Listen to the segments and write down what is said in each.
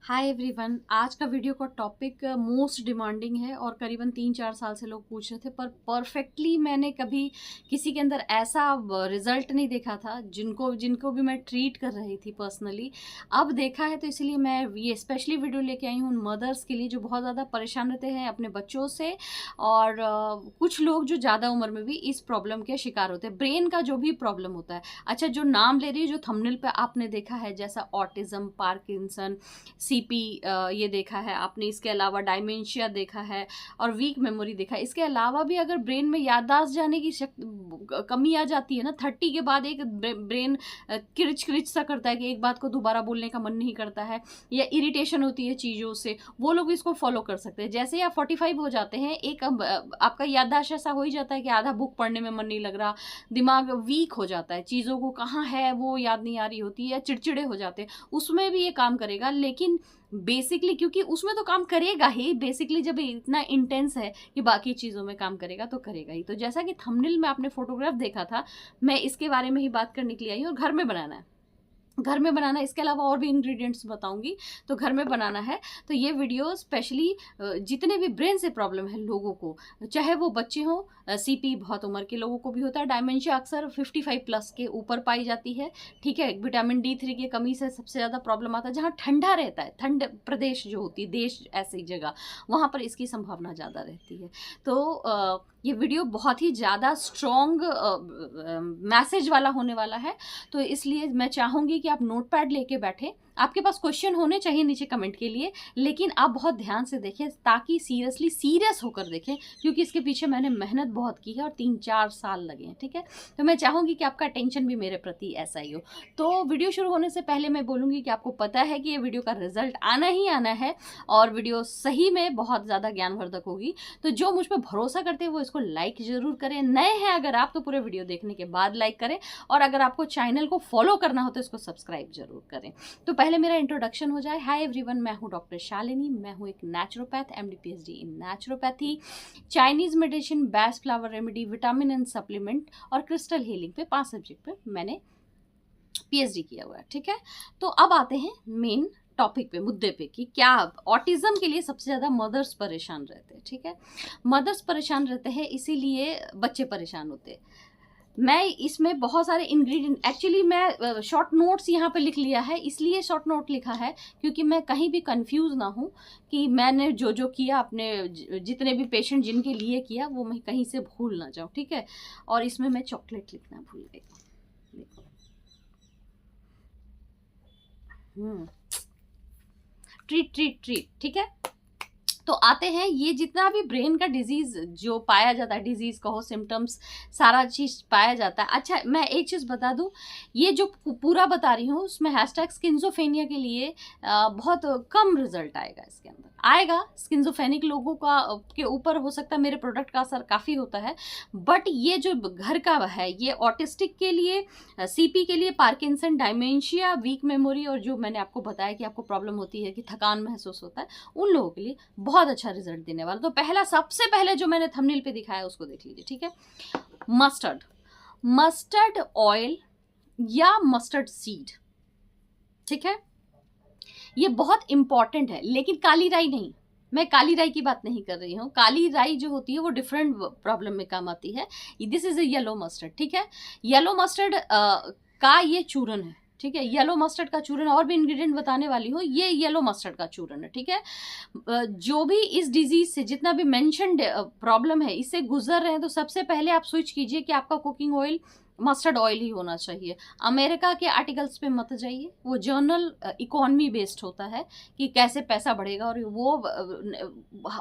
Hi everyone. आज का video का टॉपिक मोस्ट डिमांडिंग है और करीबन 3-4 साल से लोग पूछ रहे थे, पर परफेक्टली मैंने कभी किसी के अंदर ऐसा रिजल्ट नहीं देखा था जिनको जिनको भी मैं ट्रीट कर रही थी पर्सनली। अब देखा है तो इसलिए मैं ये स्पेशली वीडियो लेके आई हूँ उन मदर्स के लिए जो बहुत ज़्यादा परेशान रहते हैं अपने बच्चों से, और कुछ लोग जो ज़्यादा उम्र में भी इस प्रॉब्लम के शिकार होते हैं, ब्रेन का जो भी प्रॉब्लम होता है। अच्छा, जो नाम ले रही है, जो थंबनेल पे आपने देखा है, जैसा ऑटिज्म, पार्किंसन, सीपी ये देखा है आपने, इसके अलावा डायमेंशिया देखा है और वीक मेमोरी देखा है। इसके अलावा भी अगर ब्रेन में याददाश्त जाने की कमी आ जाती है ना, 30 के बाद एक ब्रेन किरच किरच सा करता है कि एक बात को दोबारा बोलने का मन नहीं करता है, या इरिटेशन होती है चीज़ों से, वो लोग इसको फॉलो कर सकते हैं। जैसे ही आप 45 हो जाते हैं, एक आपका याददाश्त ऐसा हो ही जाता है कि आधा बुक पढ़ने में मन नहीं लग रहा, दिमाग वीक हो जाता है, चीज़ों को कहाँ है वो याद नहीं आ रही होती है, चिड़चिड़े हो जाते हैं। उसमें भी ये काम करेगा, लेकिन बेसिकली क्योंकि उसमें तो काम करेगा ही, बेसिकली जब इतना इंटेंस है कि बाकी चीज़ों में काम करेगा तो करेगा ही। तो जैसा कि थंबनेल में आपने फोटोग्राफ देखा था, मैं इसके बारे में ही बात करने के लिए आई हूँ। और घर में बनाना है, घर में बनाना, इसके अलावा और भी इंग्रेडिएंट्स बताऊंगी, तो घर में बनाना है। तो ये वीडियो स्पेशली जितने भी ब्रेन से प्रॉब्लम है लोगों को, चाहे वो बच्चे हों, सीपी बहुत उम्र के लोगों को भी होता है, डायमेंशिया अक्सर 55 प्लस के ऊपर पाई जाती है, ठीक है। विटामिन D3 की कमी से सबसे ज़्यादा प्रॉब्लम आता है जहाँ ठंडा रहता है, ठंड प्रदेश जो होती है, देश ऐसी जगह, वहाँ पर इसकी संभावना ज़्यादा रहती है। तो ये वीडियो बहुत ही ज़्यादा स्ट्रॉन्ग मैसेज वाला होने वाला है, तो इसलिए मैं चाहूँगी कि आप नोटपैड लेके बैठे। आपके पास क्वेश्चन होने चाहिए नीचे कमेंट के लिए, लेकिन आप बहुत ध्यान से देखें, ताकि सीरियस होकर देखें, क्योंकि इसके पीछे मैंने मेहनत बहुत की है और 3-4 साल लगे हैं, ठीक है। तो मैं चाहूँगी कि आपका अटेंशन भी मेरे प्रति ऐसा ही हो। तो वीडियो शुरू होने से पहले मैं बोलूँगी कि आपको पता है कि ये वीडियो का रिजल्ट आना ही आना है, और वीडियो सही में बहुत ज़्यादा ज्ञानवर्धक होगी। तो जो मुझ पर भरोसा करते हैं वो इसको लाइक ज़रूर करें। नए हैं अगर आप, तो पूरे वीडियो देखने के बाद लाइक करें, और अगर आपको चैनल को फॉलो करना हो तो इसको सब्सक्राइब जरूर करें। तो पहले मेरा इंट्रोडक्शन हो जाए। हाय एवरीवन, मैं हूं डॉक्टर शालिनी। मैं हूं एक naturopath, MD PhD in naturopathy, Chinese medicine, best flower remedy, vitamin and supplement और क्रिस्टल हीलिंग पे 5 सब्जेक्ट पे मैंने PhD किया हुआ है, ठीक है। तो अब आते हैं मेन टॉपिक पे, मुद्दे पे, कि क्या ऑटिज्म के लिए सबसे ज़्यादा मदर्स परेशान रहते हैं, ठीक है। मदर्स परेशान रहते हैं, इसीलिए बच्चे परेशान होते हैं। मैं इसमें बहुत सारे इंग्रेडिएंट, एक्चुअली मैं शॉर्ट नोट्स यहाँ पे लिख लिया है, इसलिए शॉर्ट नोट लिखा है क्योंकि मैं कहीं भी कंफ्यूज ना हूँ कि मैंने जो जो किया, अपने जितने भी पेशेंट जिनके लिए किया, वो मैं कहीं से भूल ना जाऊँ, ठीक है। और इसमें मैं चॉकलेट लिखना भूल गई, देखो। ट्रीट ट्रीट ट्रीट, ठीक है। तो आते हैं, ये जितना भी ब्रेन का डिजीज जो पाया जाता है, डिजीज कहो, सिम्टम्स, सारा चीज पाया जाता है। अच्छा, मैं एक चीज बता दूं, ये जो पूरा बता रही हूँ उसमें हैशटैग स्किज़ोफ्रेनिया के लिए बहुत कम रिजल्ट आएगा, इसके अंदर आएगा। स्किज़ोफ्रेनिक लोगों का के ऊपर हो सकता है मेरे प्रोडक्ट का असर काफ़ी होता है, बट ये जो घर का है, ये ऑटिस्टिक के लिए, CP के लिए, पार्किंसन, डायमेंशिया, वीक मेमोरी, और जो मैंने आपको बताया कि आपको प्रॉब्लम होती है कि थकान महसूस होता है, उन लोगों के लिए बहुत अच्छा रिजल्ट देने वाला। तो पहला, सबसे पहले जो मैंने थंबनेल पे दिखाया उसको देख लीजिए, ठीक है। मस्टर्ड ऑयल या मस्टर्ड सीड, ठीक है, ये बहुत इंपॉर्टेंट है। लेकिन काली राई नहीं, मैं काली राई की बात नहीं कर रही हूँ। काली राई जो होती है वो डिफरेंट प्रॉब्लम में काम आती है। This is a yellow mustard, ठीक है। येलो मस्टर्ड का ये चूरन है, ठीक है। येलो मस्टर्ड का चूरन, और भी इंग्रेडिएंट बताने वाली हूँ, ये येलो मस्टर्ड का चूरन है, ठीक है। जो भी इस डिजीज से, जितना भी मेंशन्ड प्रॉब्लम है, इससे गुजर रहे हैं, तो सबसे पहले आप स्विच कीजिए कि आपका कुकिंग ऑयल मस्टर्ड ऑयल ही होना चाहिए। अमेरिका के आर्टिकल्स पे मत जाइए, वो जर्नल इकोनॉमी बेस्ड होता है कि कैसे पैसा बढ़ेगा, और वो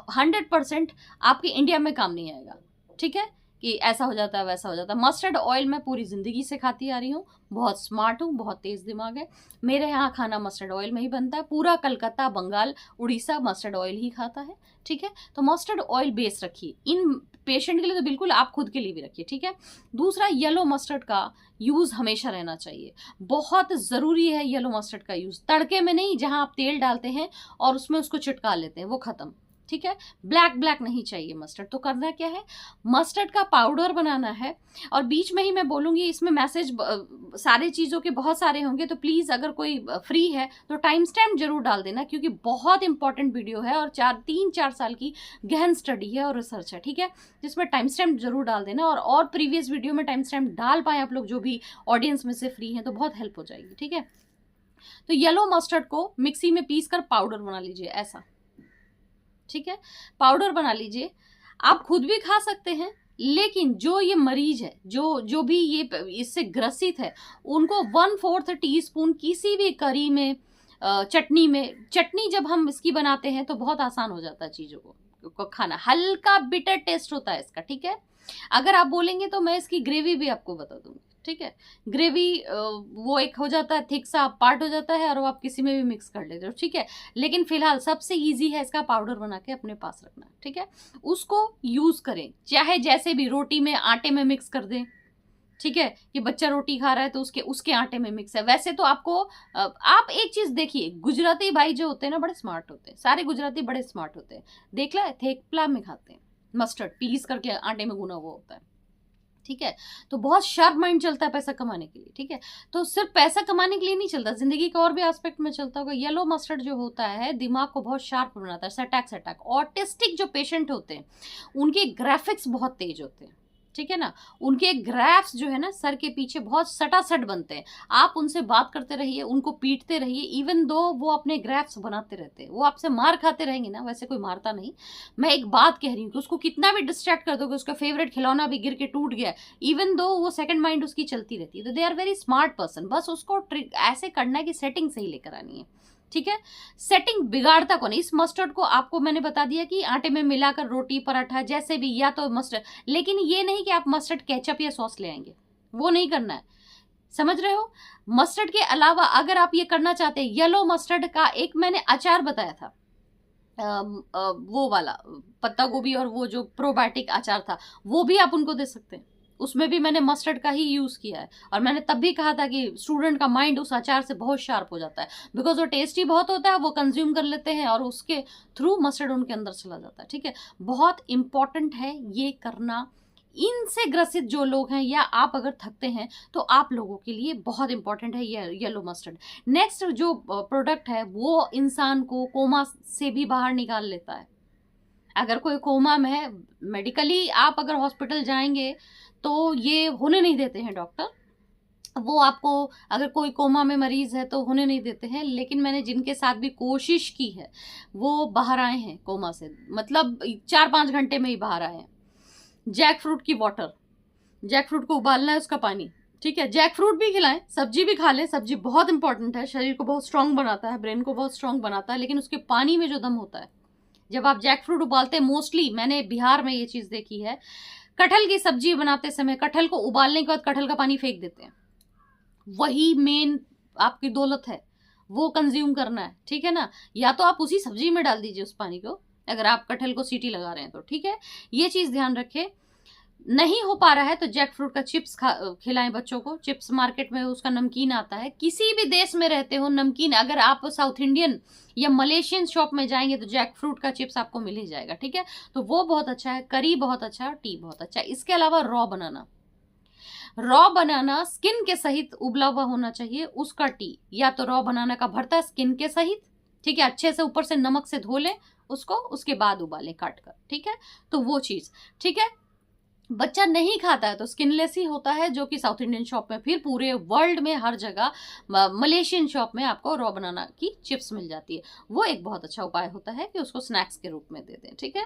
100% आपके इंडिया में काम नहीं आएगा, ठीक है, कि ऐसा हो जाता है वैसा हो जाता है। मस्टर्ड ऑयल मैं पूरी ज़िंदगी से खाती आ रही हूँ, बहुत स्मार्ट हूँ, बहुत तेज़ दिमाग है। मेरे यहाँ खाना मस्टर्ड ऑयल में ही बनता है, पूरा कलकत्ता, बंगाल, उड़ीसा मस्टर्ड ऑयल ही खाता है, ठीक है। तो मस्टर्ड ऑयल बेस रखिए, इन पेशेंट के लिए तो बिल्कुल, आप खुद के लिए भी रखिए, ठीक है। दूसरा, येलो मस्टर्ड का यूज़ हमेशा रहना चाहिए, बहुत ज़रूरी है येलो मस्टर्ड का यूज़। तड़के में नहीं, जहाँ आप तेल डालते हैं और उसमें उसको चिटका लेते हैं, वो ख़त्म, ठीक है, ब्लैक ब्लैक नहीं चाहिए मस्टर्ड। तो करना क्या है, मस्टर्ड का पाउडर बनाना है। और बीच में ही मैं बोलूँगी, इसमें मैसेज सारे चीज़ों के बहुत सारे होंगे, तो प्लीज़ अगर कोई फ्री है तो टाइम स्टैम्प जरूर डाल देना, क्योंकि बहुत इंपॉर्टेंट वीडियो है और 3-4 साल की गहन स्टडी है और रिसर्च है, ठीक है, जिसमें टाइम स्टैम्प जरूर डाल देना। और प्रीवियस वीडियो में टाइम स्टैम्प डाल पाए आप लोग जो भी ऑडियंस में से फ्री हैं, तो बहुत हेल्प हो जाएगी, ठीक है। तो येलो मस्टर्ड को मिक्सी में पीस कर पाउडर बना लीजिए ऐसा, ठीक है, पाउडर बना लीजिए। आप खुद भी खा सकते हैं, लेकिन जो ये मरीज है, जो भी ये इससे ग्रसित है, उनको 1/4 टीस्पून किसी भी करी में, चटनी जब हम इसकी बनाते हैं तो बहुत आसान हो जाता है चीज़ों को खाना। हल्का बिटर टेस्ट होता है इसका, ठीक है। अगर आप बोलेंगे तो मैं इसकी ग्रेवी भी आपको बता दूंगी, ठीक है। ग्रेवी वो एक हो जाता है, थिक सा पार्ट हो जाता है, और वो आप किसी में भी मिक्स कर लेते हो, ठीक है। लेकिन फिलहाल सबसे इजी है इसका पाउडर बना के अपने पास रखना, ठीक है। उसको यूज करें, चाहे जैसे भी रोटी में आटे में मिक्स कर दें, ठीक है, कि बच्चा रोटी खा रहा है तो उसके आटे में मिक्स है। वैसे तो आपको आप एक चीज देखिए, गुजराती भाई जो होते हैं ना, बड़े स्मार्ट होते हैं, सारे गुजराती बड़े स्मार्ट होते हैं। देख ला, थेपला में खाते हैं मस्टर्ड, पीस करके आटे में गुना हुआ होता है, ठीक है। तो बहुत शार्प माइंड चलता है पैसा कमाने के लिए, ठीक है। तो सिर्फ पैसा कमाने के लिए नहीं चलता, जिंदगी का और भी एस्पेक्ट में चलता होगा। येलो मस्टर्ड जो होता है दिमाग को बहुत शार्प बनाता है, सटैक। ऑटिस्टिक जो पेशेंट होते हैं उनके ग्राफिक्स बहुत तेज होते हैं, ठीक है ना। उनके ग्राफ्स जो है ना सर के पीछे बहुत सटासट बनते हैं। आप उनसे बात करते रहिए, उनको पीटते रहिए, इवन दो वो अपने ग्राफ्स बनाते रहते हैं। वो आपसे मार खाते रहेंगे ना, वैसे कोई मारता नहीं, मैं एक बात कह रही हूँ कि उसको कितना भी डिस्ट्रैक्ट कर दोगे, उसका फेवरेट खिलौना भी गिर के टूट गया, इवन दो वो सेकंड माइंड उसकी चलती रहती है। तो they are very smart person. बस उसको ऐसे करना है कि सेटिंग सही लेकर आनी है, ठीक है। सेटिंग बिगाड़ता कौन है। इस मस्टर्ड को आपको मैंने बता दिया कि आटे में मिलाकर रोटी पराठा जैसे भी, या तो मस्टर्ड, लेकिन ये नहीं कि आप मस्टर्ड केचप या सॉस ले आएंगे, वो नहीं करना है, समझ रहे हो। मस्टर्ड के अलावा अगर आप ये करना चाहते हैं, येलो मस्टर्ड का एक मैंने अचार बताया था, वो वाला पत्ता गोभी और वो जो प्रोबायोटिक अचार था, वो भी आप उनको दे सकते हैं। उसमें भी मैंने मस्टर्ड का ही यूज किया है, और मैंने तब भी कहा था कि स्टूडेंट का माइंड उस अचार से बहुत शार्प हो जाता है, बिकॉज वो टेस्टी बहुत होता है, वो कंज्यूम कर लेते हैं और उसके थ्रू मस्टर्ड उनके अंदर चला जाता है, ठीक है। बहुत इंपॉर्टेंट है ये करना। इनसे ग्रसित जो लोग हैं, या आप अगर थकते हैं, तो आप लोगों के लिए बहुत इंपॉर्टेंट है ये येलो मस्टर्ड। नेक्स्ट जो प्रोडक्ट है वो इंसान को कोमा से भी बाहर निकाल लेता है। अगर कोई कोमा में है, मेडिकली आप अगर हॉस्पिटल जाएंगे तो ये होने नहीं देते हैं डॉक्टर, वो आपको, अगर कोई कोमा में मरीज है तो होने नहीं देते हैं। लेकिन मैंने जिनके साथ भी कोशिश की है वो बाहर आए हैं कोमा से, मतलब 4-5 घंटे में ही बाहर आए हैं। जैक फ्रूट की वाटर, जैक फ्रूट को उबालना है, उसका पानी, ठीक है। जैक फ्रूट भी खिलाएं, सब्जी भी खा लें, सब्जी बहुत इंपॉर्टेंट है, शरीर को बहुत स्ट्रांग बनाता है, ब्रेन को बहुत स्ट्रांग बनाता है, लेकिन उसके पानी में जो दम होता है, जब आप जैक फ्रूट उबालते हैं, मोस्टली मैंने बिहार में ये चीज देखी है, कटहल की सब्जी बनाते समय कटहल को उबालने के बाद कटहल का पानी फेंक देते हैं। वही मेन आपकी दौलत है, वो कंज्यूम करना है, ठीक है ना। या तो आप उसी सब्जी में डाल दीजिए उस पानी को, अगर आप कटहल को सीटी लगा रहे हैं तो, ठीक है। ये चीज ध्यान रखें। नहीं हो पा रहा है तो जैक फ्रूट का चिप्स खिलाएं बच्चों को। चिप्स मार्केट में उसका नमकीन आता है, किसी भी देश में रहते हो नमकीन, अगर आप साउथ इंडियन या मलेशियन शॉप में जाएंगे तो जैक फ्रूट का चिप्स आपको मिल ही जाएगा, ठीक है। तो वो बहुत अच्छा है, करी बहुत अच्छा है, टी बहुत अच्छा है। इसके अलावा रॉ बनाना स्किन के सहित उबला हुआ होना चाहिए, उसका टी, या तो रॉ बनाना का भरता स्किन के सहित, ठीक है, अच्छे से ऊपर से नमक से धो लें उसको, उसके बाद उबालें काट कर, ठीक है। तो वो चीज, ठीक है। बच्चा नहीं खाता है तो स्किनलेस ही होता है, जो कि साउथ इंडियन शॉप में, फिर पूरे वर्ल्ड में हर जगह, मलेशियन शॉप में आपको रॉ बनाना की चिप्स मिल जाती है। वो एक बहुत अच्छा उपाय होता है कि उसको स्नैक्स के रूप में दे दें, ठीक है।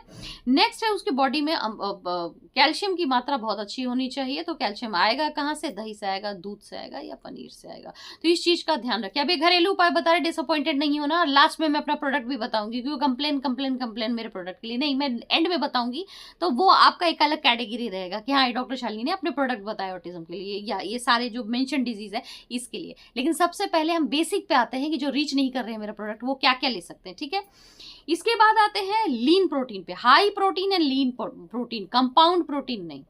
नेक्स्ट है, उसकी बॉडी में कैल्शियम की मात्रा बहुत अच्छी होनी चाहिए। तो कैल्शियम आएगा कहाँ से, दही से आएगा, दूध से आएगा, या पनीर से आएगा। तो इस चीज का ध्यान रखें। अभी घरेलू उपाय बता रहे, डिसअपॉइंटेड नहीं होना। लास्ट में मैं अपना प्रोडक्ट भी बताऊंगी, क्योंकि कंप्लेन मेरे प्रोडक्ट के लिए नहीं, मैं एंड में बताऊंगी, तो वो आपका एक अलग कैटेगरी रहेगा कि हाँ डॉक्टर शालिनी ने अपने प्रोडक्ट बताए ऑटिज्म के लिए, या ये सारे जो मेंशन डिजीज है इसके लिए। लेकिन सबसे पहले हम बेसिक पे आते हैं कि जो रीच नहीं कर रहे हैं मेरा प्रोडक्ट, वो क्या क्या ले सकते हैं, ठीक है। इसके बाद आते हैं लीन प्रोटीन पे। High protein and lean protein, compound protein नहीं।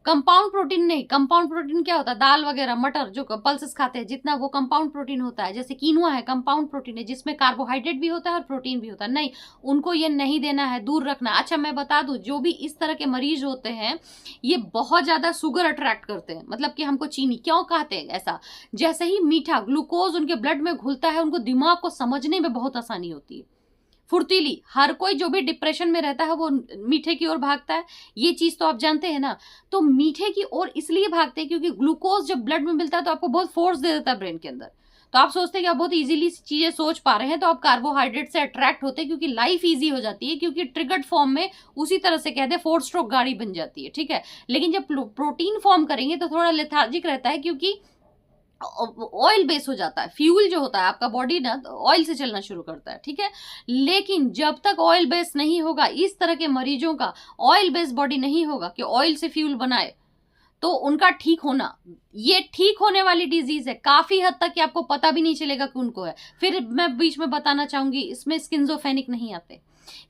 कंपाउंड प्रोटीन नहीं, कंपाउंड प्रोटीन क्या होता है, दाल वगैरह मटर जो पल्सेस खाते हैं जितना, वो कंपाउंड प्रोटीन होता है। जैसे कीनुआ है, कंपाउंड प्रोटीन है जिसमें कार्बोहाइड्रेट भी होता है और प्रोटीन भी होता है। नहीं, उनको ये नहीं देना है, दूर रखना। अच्छा मैं बता दूं, जो भी इस तरह के मरीज होते हैं ये बहुत ज्यादा शुगर अट्रैक्ट करते हैं, मतलब कि हमको चीनी क्यों कहते हैं ऐसा, जैसे ही मीठा ग्लूकोज उनके ब्लड में घुलता है उनको दिमाग को समझने में बहुत आसानी होती है, फुर्तीली। हर कोई जो भी डिप्रेशन में रहता है वो मीठे की ओर भागता है, ये चीज तो आप जानते हैं ना। तो मीठे की ओर इसलिए भागते हैं क्योंकि ग्लूकोज जब ब्लड में मिलता है तो आपको बहुत फोर्स दे देता है ब्रेन के अंदर, तो आप सोचते हैं कि आप बहुत इजीली चीजें सोच पा रहे हैं, तो आप कार्बोहाइड्रेट से अट्रैक्ट होते हैं क्योंकि लाइफ इजी हो जाती है, क्योंकि ट्रिगर्ड फॉर्म में उसी तरह से कहते हैं 4 स्ट्रोक गाड़ी बन जाती है, ठीक है। लेकिन जब प्रोटीन फॉर्म करेंगे तो थोड़ा लेथार्जिक रहता है, क्योंकि ऑयल बेस हो जाता है, फ्यूल जो होता है आपका बॉडी ना ऑयल से चलना शुरू करता है, ठीक है। लेकिन जब तक ऑयल बेस नहीं होगा, इस तरह के मरीजों का ऑयल बेस बॉडी नहीं होगा कि ऑयल से फ्यूल बनाए, तो उनका ठीक होना, ये ठीक होने वाली डिजीज है काफी हद तक कि आपको पता भी नहीं चलेगा कि उनको है। फिर मैं बीच में बताना चाहूंगी, इसमें स्किज़ोफ्रेनिक नहीं आते।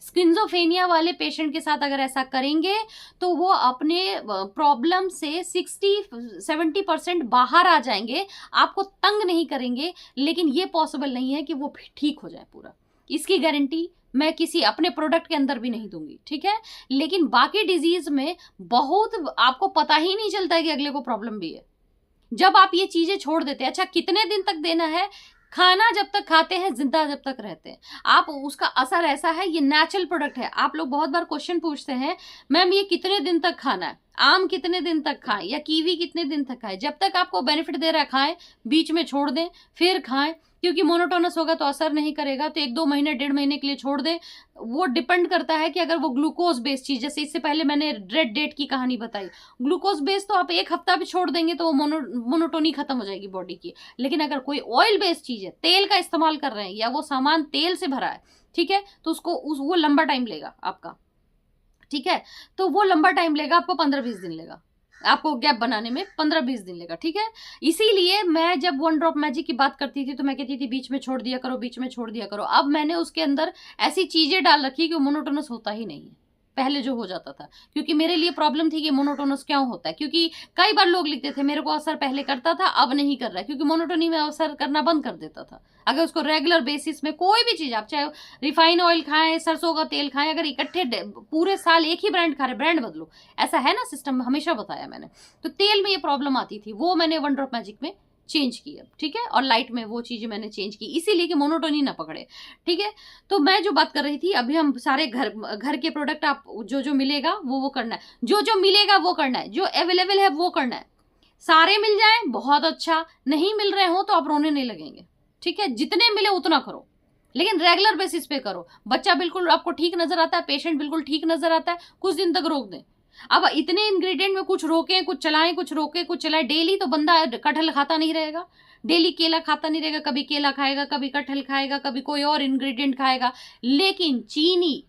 स्किज़ोफ्रेनिया वाले पेशेंट के साथ अगर ऐसा करेंगे तो वो अपने प्रॉब्लम से 60-70% बाहर आ जाएंगे, आपको तंग नहीं करेंगे, लेकिन ये पॉसिबल नहीं है कि वो ठीक हो जाए पूरा। इसकी गारंटी मैं किसी अपने प्रोडक्ट के अंदर भी नहीं दूंगी, ठीक है। लेकिन बाकी डिजीज में बहुत आपको पता ही नहीं चलता है कि अगले को प्रॉब्लम भी है, जब आप ये चीजें छोड़ देते हैं। अच्छा कितने दिन तक देना है, खाना जब तक खाते हैं, जिंदा जब तक रहते हैं आप, उसका असर ऐसा है। ये नेचुरल प्रोडक्ट है। आप लोग बहुत बार क्वेश्चन पूछते हैं, मैम ये कितने दिन तक खाना है, आम कितने दिन तक खाएं या कीवी कितने दिन तक खाएं। जब तक आपको बेनिफिट दे रहा है खाएं, बीच में छोड़ दें फिर खाएं, क्योंकि मोनोटोनस होगा तो असर नहीं करेगा, तो 1-2 महीने 1.5 महीने के लिए छोड़ दें। वो डिपेंड करता है कि अगर वो ग्लूकोज बेस्ड चीज, जैसे इससे पहले मैंने रेड डेट की कहानी बताई, ग्लूकोज बेस्ड तो आप 1 हफ्ता भी छोड़ देंगे तो वो मोनोटोनी खत्म हो जाएगी बॉडी की। लेकिन अगर कोई ऑयल बेस्ड चीज है, तेल का इस्तेमाल कर रहे हैं या वो सामान तेल से भरा है, ठीक है, तो वो लंबा टाइम लेगा आपका, ठीक है। तो वो लंबा टाइम लेगा, आपको 15-20 दिन लेगा, आपको गैप बनाने में 15-20 दिन लेगा, ठीक है। इसीलिए मैं जब 1 ड्रॉप मैजिक की बात करती थी तो मैं कहती थी बीच में छोड़ दिया करो, बीच में छोड़ दिया करो। अब मैंने उसके अंदर ऐसी चीजें डाल रखी कि मोनोटोनस होता ही नहीं है, पहले जो हो जाता था। क्योंकि मेरे लिए प्रॉब्लम थी कि मोनोटोनस क्यों होता है, क्योंकि कई बार लोग लिखते थे मेरे को असर पहले करता था अब नहीं कर रहा है, क्योंकि मोनोटोनी में असर करना बंद कर देता था। अगर उसको रेगुलर बेसिस में कोई भी चीज, आप चाहे रिफाइन ऑयल खाएं, सरसों का तेल खाएं, अगर इकट्ठे पूरे साल एक ही ब्रांड खा रहे, ब्रांड बदलो, ऐसा है ना सिस्टम, हमेशा बताया मैंने। तो तेल में ये प्रॉब्लम आती थी, वो मैंने 1 ड्रॉप मैजिक में चेंज की अब, ठीक है। और लाइट में वो चीजें मैंने चेंज की इसीलिए कि मोनोटोनी ना पकड़े, ठीक है। तो मैं जो बात कर रही थी, अभी हम सारे घर के प्रोडक्ट, आप जो जो मिलेगा वो करना है, जो जो मिलेगा वो करना है, जो अवेलेबल है वो करना है। सारे मिल जाए बहुत अच्छा, नहीं मिल रहे हो तो आप रोने नहीं लगेंगे, ठीक है। जितने मिले उतना करो, लेकिन रेगुलर बेसिस पे करो। बच्चा बिल्कुल आपको ठीक नजर आता है, पेशेंट बिल्कुल ठीक नजर आता है, कुछ दिन तक रोक दें। अब इतने इंग्रेडिएंट में कुछ रोकें कुछ चलाएं, कुछ रोके कुछ चलाएं, डेली तो बंदा कटहल खाता नहीं रहेगा, डेली केला खाता नहीं रहेगा, कभी केला खाएगा, कभी कटहल खाएगा, कभी कोई और इंग्रेडिएंट खाएगा। लेकिन चीनी,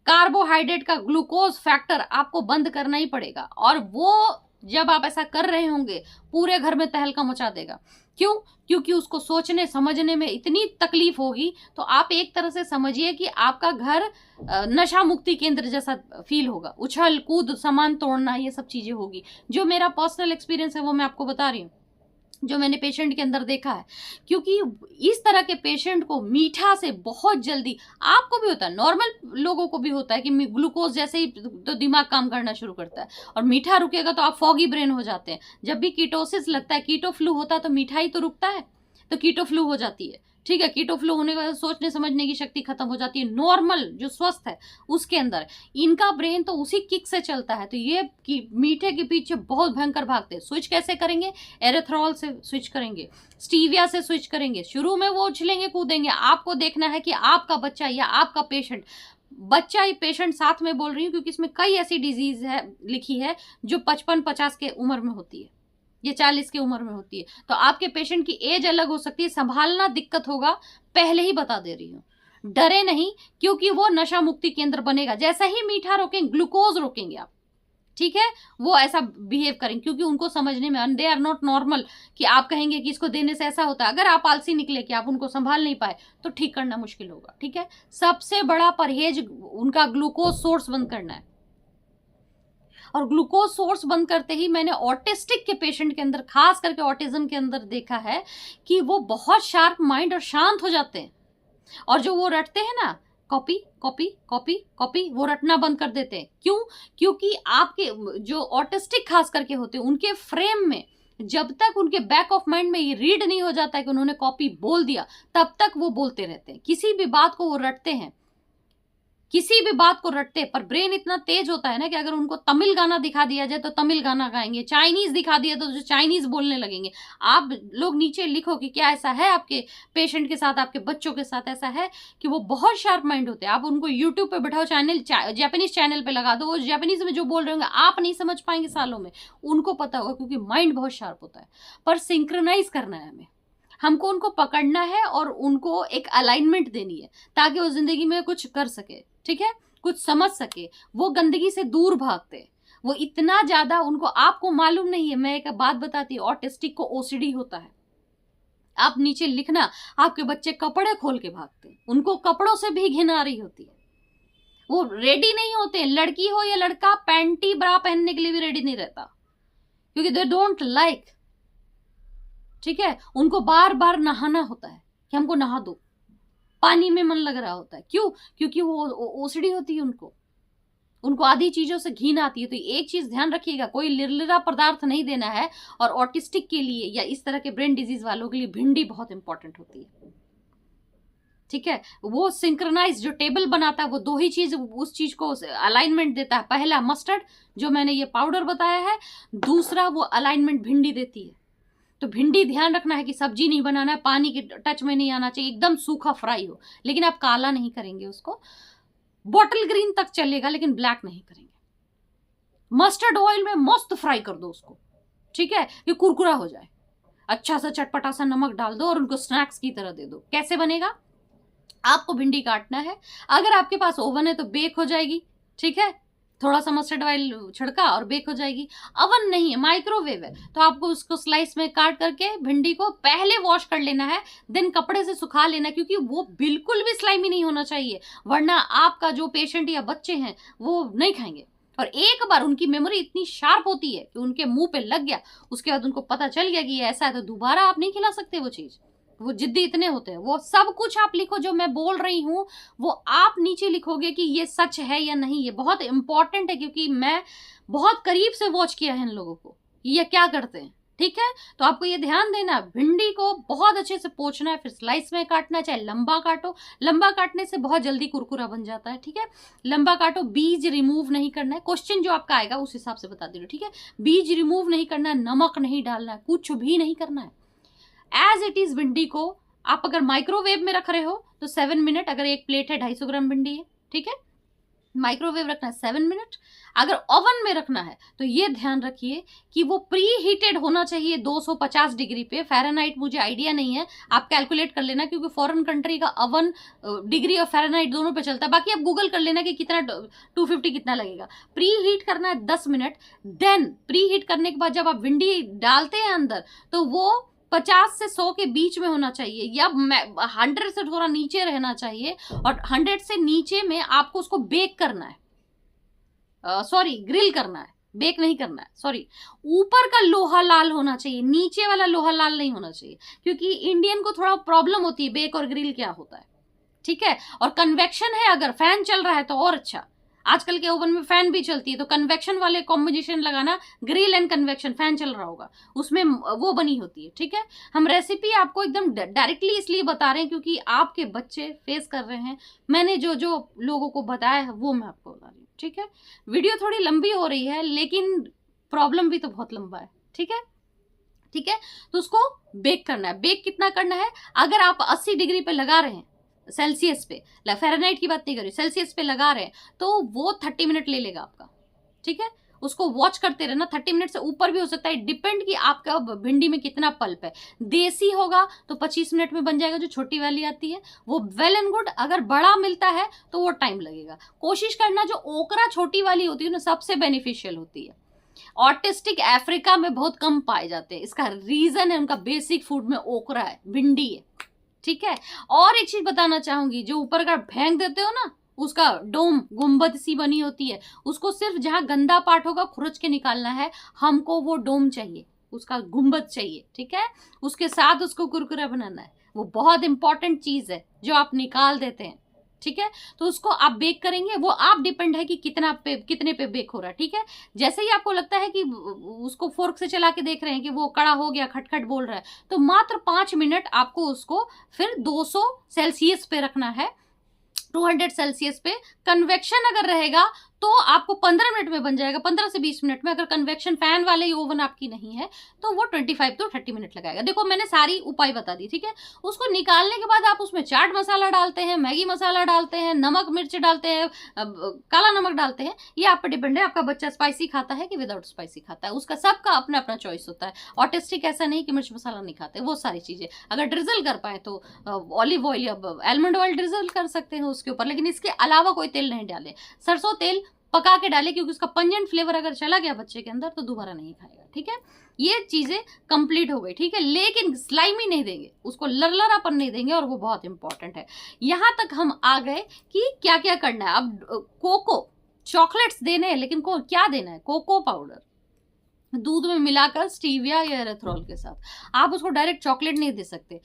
कार्बोहाइड्रेट का ग्लूकोज फैक्टर आपको बंद करना ही पड़ेगा, और वो जब आप ऐसा कर रहे होंगे पूरे घर में तहलका मचा देगा। क्यों? क्योंकि उसको सोचने समझने में इतनी तकलीफ होगी। तो आप एक तरह से समझिए कि आपका घर नशा मुक्ति केंद्र जैसा फील होगा, उछल कूद, सामान तोड़ना, ये सब चीजें होगी। जो मेरा पर्सनल एक्सपीरियंस है वो मैं आपको बता रही हूँ, जो मैंने पेशेंट के अंदर देखा है। क्योंकि इस तरह के पेशेंट को मीठा से बहुत जल्दी, आपको भी होता है, नॉर्मल लोगों को भी होता है कि ग्लूकोज जैसे ही तो दिमाग काम करना शुरू करता है, और मीठा रुकेगा तो आप फॉगी ब्रेन हो जाते हैं। जब भी कीटोसिस लगता है, कीटो फ्लू होता है, तो मिठाई तो रुकता है, तो कीटो फ्लू हो जाती है, ठीक है। कीटो फ्लू होने के बाद सोचने समझने की शक्ति खत्म हो जाती है। नॉर्मल जो स्वस्थ है उसके अंदर इनका ब्रेन तो उसी किक से चलता है, तो ये मीठे के पीछे बहुत भयंकर भागते हैं। स्विच कैसे करेंगे? एरेथ्रॉल से स्विच करेंगे, स्टीविया से स्विच करेंगे। शुरू में वो उछलेंगे कूदेंगे, आपको देखना है कि आपका बच्चा या आपका पेशेंट, बच्चा ही पेशेंट साथ में बोल रही हूँ क्योंकि इसमें कई ऐसी डिजीज है लिखी है जो 55-50 के उम्र में होती है, ये 40 की उम्र में होती है। तो आपके पेशेंट की एज अलग हो सकती है, संभालना दिक्कत होगा, पहले ही बता दे रही हूँ। डरे नहीं, क्योंकि वो नशा मुक्ति केंद्र बनेगा। जैसा ही मीठा रोकेंगे, ग्लूकोज रोकेंगे आप, ठीक है, वो ऐसा बिहेव करेंगे, क्योंकि उनको समझने में, दे आर नॉट नॉर्मल कि आप कहेंगे कि इसको देने से ऐसा होता है। अगर आप आलसी निकले कि आप उनको संभाल नहीं पाए तो ठीक करना मुश्किल होगा, ठीक है। सबसे बड़ा परहेज उनका ग्लूकोज सोर्स बंद करना है। और ग्लूकोज सोर्स बंद करते ही मैंने ऑटिस्टिक के पेशेंट के अंदर, खास करके ऑटिज्म के अंदर देखा है कि वो बहुत शार्प माइंड और शांत हो जाते हैं, और जो वो रटते हैं ना, कॉपी कॉपी कॉपी कॉपी, वो रटना बंद कर देते हैं। क्यों? क्योंकि आपके जो ऑटिस्टिक खास करके होते हैं, उनके फ्रेम में जब तक उनके बैक ऑफ माइंड में ये रीड नहीं हो जाता है कि उन्होंने कॉपी बोल दिया, तब तक वो बोलते रहते हैं। किसी भी बात को वो रटते हैं, किसी भी बात को रटते, पर ब्रेन इतना तेज होता है ना कि अगर उनको तमिल गाना दिखा दिया जाए तो तमिल गाना गाएंगे, चाइनीज दिखा दिया तो जो चाइनीज बोलने लगेंगे। आप लोग नीचे लिखो कि क्या ऐसा है आपके पेशेंट के साथ, आपके बच्चों के साथ ऐसा है कि वो बहुत शार्प माइंड होते हैं। आप उनको यूट्यूब पे बैठाओ, चैनल जापानीज चैनल पे लगा दो, वो जापानीज में जो बोल रहे होंगे आप नहीं समझ पाएंगे सालों में, उनको पता होगा क्योंकि माइंड बहुत शार्प होता है। पर सिंक्रोनाइज करना है हमें, हमको उनको पकड़ना है और उनको एक अलाइनमेंट देनी है ताकि वो जिंदगी में कुछ कर सके, ठीक है, कुछ समझ सके। वो गंदगी से दूर भागते, वो इतना ज्यादा, उनको, आपको मालूम नहीं है, मैं एक बात बताती हूँ, ऑटिस्टिक को ओसीडी होता है। आप नीचे लिखना, आपके बच्चे कपड़े खोल के भागते, उनको कपड़ों से भी घिन आ रही होती है, वो रेडी नहीं होते। लड़की हो या लड़का, पैंटी ब्रा पहनने के लिए भी रेडी नहीं रहता क्योंकि दे डोंट लाइक, ठीक है। उनको बार बार नहाना होता है कि हमको नहा दो, पानी में मन लग रहा होता है। क्यों? क्योंकि वो ओसडी होती है, उनको आधी चीजों से घिन आती है। तो एक चीज ध्यान रखिएगा, कोई लिरलिरा पदार्थ नहीं देना है। और ऑटिस्टिक के लिए या इस तरह के ब्रेन डिजीज वालों के लिए भिंडी बहुत इंपॉर्टेंट होती है, ठीक है। वो सिंक्रोनाइज जो टेबल बनाता है, वो दो ही चीज उस चीज को अलाइनमेंट देता है। पहला मस्टर्ड, जो मैंने ये पाउडर बताया है, दूसरा वो अलाइनमेंट भिंडी देती है। तो भिंडी ध्यान रखना है कि सब्जी नहीं बनाना है, पानी के टच में नहीं आना चाहिए, एकदम सूखा फ्राई हो, लेकिन आप काला नहीं करेंगे उसको, बॉटल ग्रीन तक चलेगा लेकिन ब्लैक नहीं करेंगे। मस्टर्ड ऑयल में मस्त फ्राई कर दो उसको, ठीक है, ये कुरकुरा हो जाए, अच्छा सा चटपटा सा नमक डाल दो और उनको स्नैक्स की तरह दे दो। कैसे बनेगा? आपको भिंडी काटना है, अगर आपके पास ओवन है तो बेक हो जाएगी, ठीक है, थोड़ा सा मस्टर्ड ऑयल छिड़का और बेक हो जाएगी। अवन नहीं है, माइक्रोवेव है, तो आपको उसको स्लाइस में काट करके भिंडी को पहले वॉश कर लेना है, देन कपड़े से सुखा लेना, क्योंकि वो बिल्कुल भी स्लाइमी नहीं होना चाहिए, वरना आपका जो पेशेंट या बच्चे हैं वो नहीं खाएंगे। और एक बार उनकी मेमोरी इतनी शार्प होती है कि उनके मुंह पे लग गया, उसके बाद उनको पता चल गया कि ये ऐसा है, तो दोबारा आप नहीं खिला सकते वो चीज। वो जिद्दी इतने होते हैं। वो सब कुछ आप लिखो जो मैं बोल रही हूँ, वो आप नीचे लिखोगे कि ये सच है या नहीं। ये बहुत इंपॉर्टेंट है क्योंकि मैं बहुत करीब से वॉच किया है इन लोगों को, ये क्या करते हैं, ठीक है। तो आपको ये ध्यान देना, भिंडी को बहुत अच्छे से पोंछना है, फिर स्लाइस में काटना, चाहे लंबा काटो, लंबा काटने से बहुत जल्दी कुरकुरा बन जाता है, ठीक है। लंबा काटो, बीज रिमूव नहीं करना है, क्वेश्चन जो आपका आएगा उस हिसाब से बता दे रही हूँ, ठीक है। बीज रिमूव नहीं करना है, नमक नहीं डालना है, कुछ भी नहीं करना है, एज इट इज भिंडी को। आप अगर माइक्रोवेव में रख रहे हो तो 7 मिनट, अगर एक प्लेट है 250 ग्राम भिंडी है, ठीक है, माइक्रोवेव रखना है 7 मिनट। अगर ओवन में रखना है तो ये ध्यान रखिए कि वो प्री हीटेड होना चाहिए 250 डिग्री पे। फ़ारेनहाइट मुझे आइडिया नहीं है, आप कैलकुलेट कर लेना, क्योंकि फॉरेन कंट्री का ओवन डिग्री और फ़ारेनहाइट दोनों पे चलता है। बाकी आप गूगल कर लेना कि कितना 250 कितना लगेगा। प्री हीट करना है 10 मिनट। देन प्री हीट करने के बाद जब आप भिंडी डालते हैं अंदर, तो वो 50 से 100 के बीच में होना चाहिए, या 100 से थोड़ा नीचे रहना चाहिए। और 100 से नीचे में आपको उसको बेक करना है, सॉरी ग्रिल करना है, बेक नहीं करना है, सॉरी। ऊपर का लोहा लाल होना चाहिए, नीचे वाला लोहा लाल नहीं होना चाहिए, क्योंकि इंडियन को थोड़ा प्रॉब्लम होती है बेक और ग्रिल क्या होता है, ठीक है। और कन्वेक्शन है, अगर फैन चल रहा है तो और अच्छा, आजकल के ओवन में फैन भी चलती है, तो कन्वेक्शन वाले कॉम्बिनेशन लगाना, ग्रिल एंड कन्वेक्शन, फैन चल रहा होगा उसमें वो बनी होती है, ठीक है। हम रेसिपी आपको एकदम डायरेक्टली इसलिए बता रहे हैं क्योंकि आपके बच्चे फेस कर रहे हैं। मैंने जो जो लोगों को बताया है वो मैं आपको बता रही हूँ, ठीक है। वीडियो थोड़ी लंबी हो रही है लेकिन प्रॉब्लम भी तो बहुत लंबा है, ठीक है, ठीक है। तो उसको बेक करना है। बेक कितना करना है? अगर आप 80 डिग्री पे लगा रहे हैं, सेल्सियस पे, फ़ारेनहाइट की बात नहीं कर रही, सेल्सियस पे लगा रहे हैं, तो वो 30 मिनट ले लेगा आपका, ठीक है। उसको वॉच करते रहना, 30 मिनट से ऊपर भी हो सकता है, डिपेंड कि आपका भिंडी में कितना पल्प है। देसी होगा तो 25 मिनट में बन जाएगा, जो छोटी वाली आती है वो वेल एंड गुड। अगर बड़ा मिलता है तो वो टाइम लगेगा। कोशिश करना जो ओकरा छोटी वाली होती है ना, सबसे बेनिफिशियल होती है। ऑटिस्टिक अफ्रीका में बहुत कम पाए जाते हैं, इसका रीजन है उनका बेसिक फूड में ओकरा है, भिंडी है, ठीक है। और एक चीज बताना चाहूंगी, जो ऊपर का फेंक देते हो ना, उसका डोम गुंबद सी बनी होती है, उसको सिर्फ जहां गंदा पार्ट होगा खुरच के निकालना है, हमको वो डोम चाहिए, उसका गुंबद चाहिए, ठीक है। उसके साथ उसको कुरकुरा बनाना है, वो बहुत इंपॉर्टेंट चीज है जो आप निकाल देते हैं, ठीक है। तो उसको आप बेक करेंगे, वो आप डिपेंड है कि कितने पे बेक हो रहा है, ठीक है। जैसे ही आपको लगता है कि उसको फोर्क से चला के देख रहे हैं कि वो कड़ा हो गया, खटखट बोल रहा है, तो मात्र 5 मिनट आपको उसको फिर 200 सेल्सियस पे रखना है, 200 सेल्सियस पे। कन्वेक्शन अगर रहेगा तो आपको 15 मिनट में बन जाएगा, 15 से 20 मिनट में। अगर कन्वेक्शन फैन वाले ओवन आपकी नहीं है तो वो 25 to 30 मिनट लगाएगा। देखो मैंने सारी उपाय बता दी, ठीक है। उसको निकालने के बाद आप उसमें चाट मसाला डालते हैं, मैगी मसाला डालते हैं, नमक मिर्च डालते हैं, काला नमक डालते हैं, ये आप पर डिपेंड है आपका बच्चा स्पाइसी खाता है कि विदाउट स्पाइसी खाता है, उसका सबका अपना अपना चॉइस होता है। ऑटिस्टिक ऐसा नहीं कि मिर्च मसाला नहीं खाते, वो सारी चीजें अगर ड्रिजल कर पाए तो ऑलिव ऑयल या आलमंड ऑयल ड्रिजल कर सकते हैं उसके ऊपर, लेकिन इसके अलावा कोई तेल नहीं डाले। सरसों तेल पका के डाले, क्योंकि उसका पंजेंट फ्लेवर अगर चला गया बच्चे के अंदर तो दोबारा नहीं खाएगा, ठीक है। ये चीजें कंप्लीट हो गई, ठीक है। लेकिन स्लाइमी नहीं देंगे, उसको लरलरापन नहीं देंगे, और वो बहुत इंपॉर्टेंट है। यहां तक हम आ गए कि क्या क्या करना है। अब कोको चॉकलेट्स देने हैं, लेकिन क्या देना है, कोको पाउडर दूध में मिलाकर स्टीविया या एरेथ्रोल के साथ। आप उसको डायरेक्ट चॉकलेट नहीं दे सकते।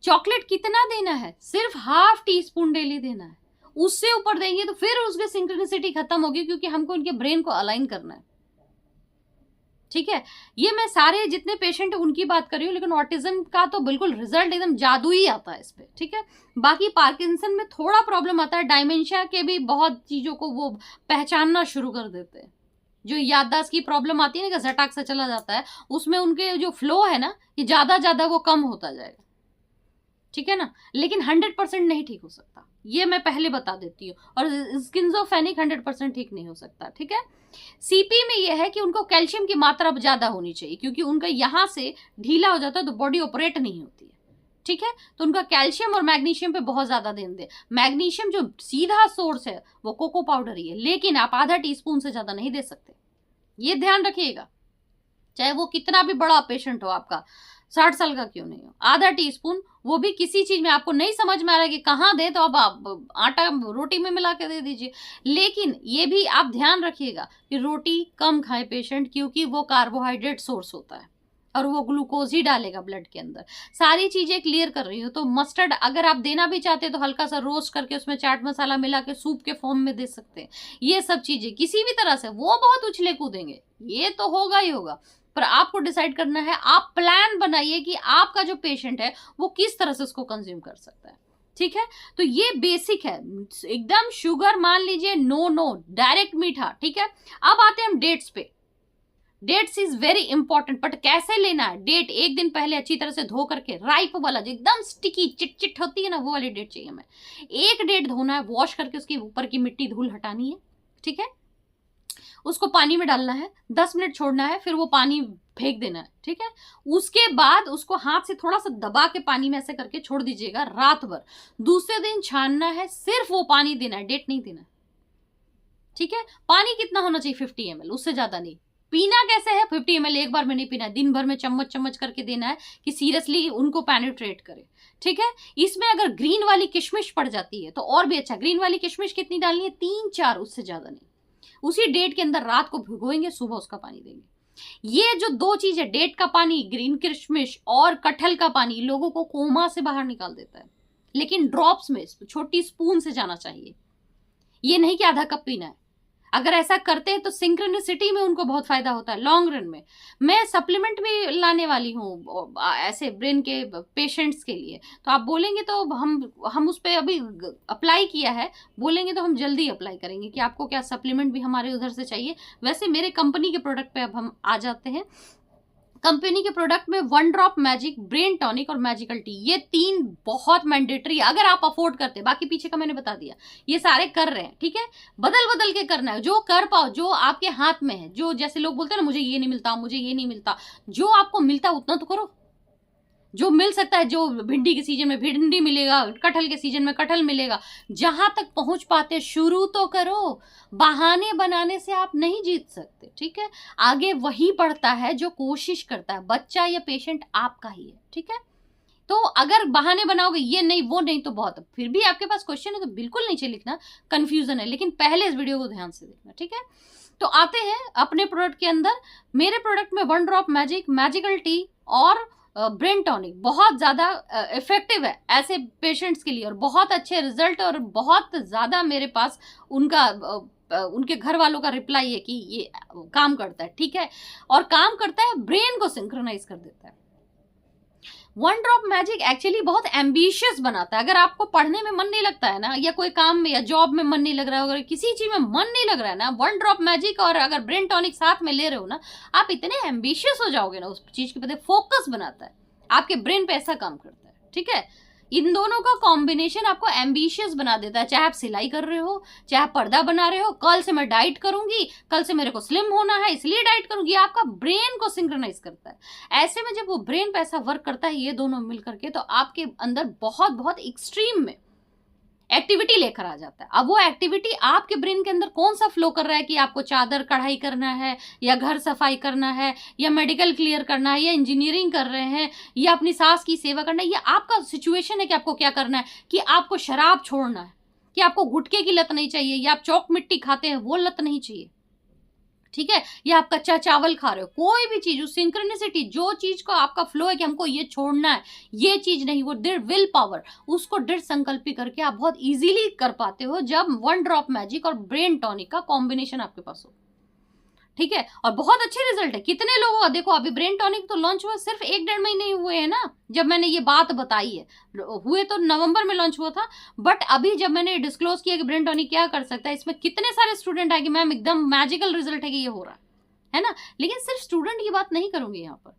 चॉकलेट कितना देना है, सिर्फ ½ टीस्पून डेली देना है। उससे ऊपर देंगे तो फिर उसकी सिंक्रोनिसिटी खत्म होगी, क्योंकि हमको उनके ब्रेन को अलाइन करना है, ठीक है। ये मैं सारे जितने पेशेंट है उनकी बात कर रही हूँ, लेकिन ऑटिज्म का तो बिल्कुल रिजल्ट एकदम जादू ही आता है इस पे, ठीक है। बाकी पार्किंसन में थोड़ा प्रॉब्लम आता है, डायमेंशिया के भी बहुत चीजों को वो पहचानना शुरू कर देते हैं। जो याददाश्त की प्रॉब्लम आती है ना, कि झटाक सा चला जाता है, उसमें उनके जो फ्लो है ना, ये ज्यादा वो कम होता जाएगा, ठीक है ना। लेकिन 100% नहीं ठीक हो सकता, ये मैं पहले बता देती हूँ। और स्किज़ोफ्रेनिक 100% ठीक नहीं हो सकता, ठीक है। सीपी में यह है कि उनको कैल्शियम की मात्रा ज्यादा होनी चाहिए, क्योंकि उनका यहां से ढीला हो जाता है तो बॉडी ऑपरेट नहीं होती है, ठीक है। तो उनका कैल्शियम और मैग्नीशियम पे बहुत ज्यादा ध्यान दें। मैग्नीशियम जो सीधा सोर्स है वो कोको पाउडर ही है, लेकिन आप ½ टीस्पून से ज्यादा नहीं दे सकते, ये ध्यान रखिएगा। चाहे वो कितना भी बड़ा पेशेंट हो आपका, 60 साल का क्यों नहीं हो, ½ टीस्पून, वो भी किसी चीज में आपको नहीं समझ में आ रहा है कि कहाँ दे, तो अब आप आटा रोटी में मिला के दे दीजिए। लेकिन ये भी आप ध्यान रखिएगा कि रोटी कम खाए पेशेंट, क्योंकि वो कार्बोहाइड्रेट सोर्स होता है और वो ग्लूकोज ही डालेगा ब्लड के अंदर। सारी चीजें क्लियर कर रही हो। तो मस्टर्ड अगर आप देना भी चाहते हैं तो हल्का सा रोस्ट करके उसमें चाट मसाला मिला के सूप के फॉर्म में दे सकते हैं। ये सब चीजें किसी भी तरह से, वो बहुत उछले कूदेंगे, ये तो होगा ही होगा, पर आपको डिसाइड करना है। आप प्लान बनाइए कि आपका जो पेशेंट है वो किस तरह से उसको कंज्यूम कर सकता है, ठीक है। तो ये बेसिक है, एकदम शुगर मान लीजिए नो, डायरेक्ट मीठा, ठीक है। अब आते हैं हम डेट्स पे। Dates is very important, but कैसे लेना है। डेट एक दिन पहले अच्छी तरह से धो करके, राइप वाला जो एकदम स्टिकी चिट होती है ना, वो वाली डेट चाहिए हमें। एक डेट धोना है, वॉश करके उसके ऊपर की मिट्टी धूल हटानी है, ठीक है। उसको पानी में डालना है, 10 मिनट छोड़ना है, फिर वो पानी फेंक देना है, ठीक है। उसके बाद उसको हाथ से थोड़ा सा दबा के पानी में ऐसे करके छोड़ दीजिएगा रात भर। दूसरे दिन छानना है, सिर्फ वो पानी देना है, डेट नहीं देना, ठीक है। पानी कितना होना चाहिए, 50 ml, उससे ज्यादा नहीं। पीना कैसे है, 50 ml एक बार में नहीं पीना है, दिन भर में चम्मच करके देना है कि सीरियसली उनको पेनिट्रेट करे, ठीक है। इसमें अगर ग्रीन वाली किशमिश पड़ जाती है तो और भी अच्छा। ग्रीन वाली किशमिश कितनी डालनी है, 3-4, उससे ज्यादा नहीं। उसी डेट के अंदर रात को भिगोएंगे, सुबह उसका पानी देंगे। ये जो 2 चीज है, डेट का पानी, ग्रीन किशमिश और कटहल का पानी, लोगों को कोमा से बाहर निकाल देता है। लेकिन ड्रॉप्स में, छोटी स्पून से जाना चाहिए, ये नहीं कि आधा कप पीना है। अगर ऐसा करते हैं तो सिंक्रोनिसिटी में उनको बहुत फायदा होता है लॉन्ग रन में। मैं सप्लीमेंट भी लाने वाली हूँ ऐसे ब्रेन के पेशेंट्स के लिए, तो आप बोलेंगे तो हम उस पर अभी अप्लाई किया है, बोलेंगे तो हम जल्दी अप्लाई करेंगे कि आपको क्या सप्लीमेंट भी हमारे उधर से चाहिए। वैसे मेरे कंपनी के प्रोडक्ट पे अब हम आ जाते हैं। कंपनी के प्रोडक्ट में 1 ड्रॉप मैजिक, ब्रेन टॉनिक और मैजिकल टी, ये 3 बहुत मैंडेटरी है अगर आप अफोर्ड करते हैं। बाकी पीछे का मैंने बता दिया, ये सारे कर रहे हैं, ठीक है। बदल बदल के करना है, जो कर पाओ, जो आपके हाथ में है। जो जैसे लोग बोलते हैं ना, मुझे ये नहीं मिलता, मुझे ये नहीं मिलता, जो आपको मिलता उतना तो करो। जो मिल सकता है, जो भिंडी के सीजन में भिंडी मिलेगा, कटहल के सीजन में कटहल मिलेगा, जहां तक पहुंच पाते शुरू तो करो। बहाने बनाने से आप नहीं जीत सकते, ठीक है। आगे वही बढ़ता है जो कोशिश करता है, बच्चा या पेशेंट आपका ही है, ठीक है। तो अगर बहाने बनाओगे ये नहीं वो नहीं तो बहुत, फिर भी आपके पास क्वेश्चन है तो बिल्कुल नीचे लिखना, कंफ्यूजन है, लेकिन पहले इस वीडियो को ध्यान से देखना, ठीक है। तो आते हैं अपने प्रोडक्ट के अंदर। मेरे प्रोडक्ट में one drop magic, magical T और ब्रेन टॉनिक बहुत ज़्यादा इफेक्टिव है ऐसे पेशेंट्स के लिए, और बहुत अच्छे रिजल्ट, और बहुत ज़्यादा मेरे पास उनका उनके घर वालों का रिप्लाई है कि ये काम करता है, ठीक है। और काम करता है, ब्रेन को सिंक्रोनाइज कर देता है। वन ड्रॉप मैजिक एक्चुअली बहुत एम्बिशियस बनाता है। अगर आपको पढ़ने में मन नहीं लगता है ना, या कोई काम में या जॉब में मन नहीं लग रहा है, अगर किसी चीज में मन नहीं लग रहा है ना, वन ड्रॉप मैजिक और अगर ब्रेन टॉनिक साथ में ले रहे हो ना, आप इतने एम्बिशियस हो जाओगे ना उस चीज के प्रति, फोकस बनाता है, आपके ब्रेन पे ऐसा काम करता है, ठीक है। इन दोनों का कॉम्बिनेशन आपको एम्बिशियस बना देता है। चाहे आप सिलाई कर रहे हो, चाहे आप पर्दा बना रहे हो, कल से मैं डाइट करूंगी, कल से मेरे को स्लिम होना है इसलिए डाइट करूंगी, आपका ब्रेन को सिंक्रोनाइज करता है। ऐसे में जब वो ब्रेन पे ऐसा वर्क करता है, ये दोनों मिल करके, तो आपके अंदर बहुत बहुत एक्सट्रीम में एक्टिविटी लेकर आ जाता है। अब वो एक्टिविटी आपके ब्रेन के अंदर कौन सा फ्लो कर रहा है कि आपको चादर कढ़ाई करना है, या घर सफाई करना है, या मेडिकल क्लियर करना है, या इंजीनियरिंग कर रहे हैं, या अपनी सास की सेवा करना है, या आपका सिचुएशन है कि आपको क्या करना है, कि आपको शराब छोड़ना है, कि आपको गुटखे की लत नहीं चाहिए, या आप चौक मिट्टी खाते हैं वो लत नहीं चाहिए, ठीक है, या आप कच्चा चावल खा रहे हो, कोई भी चीज, उस सिंक्रोनिसिटी, जो चीज को आपका फ्लो है कि हमको ये छोड़ना है, ये चीज नहीं, वो दृढ़ विल पावर, उसको दृढ़ संकल्पी करके आप बहुत इजीली कर पाते हो जब वन ड्रॉप मैजिक और ब्रेन टॉनिक का कॉम्बिनेशन आपके पास हो, ठीक है। और बहुत अच्छे रिजल्ट है। कितने लोगों का देखो, अभी ब्रेन टॉनिक तो लॉन्च हुआ सिर्फ 1-1.5 महीने हुए हैं ना, जब मैंने ये बात बताई है, हुए तो नवंबर में लॉन्च हुआ था, बट अभी जब मैंने डिस्क्लोज किया कि ब्रेन टॉनिक क्या कर सकता है, इसमें कितने सारे स्टूडेंट आए कि मैम एकदम मैजिकल रिजल्ट है कि ये हो रहा है ना। लेकिन सिर्फ स्टूडेंट की बात नहीं करूंगी यहाँ पर,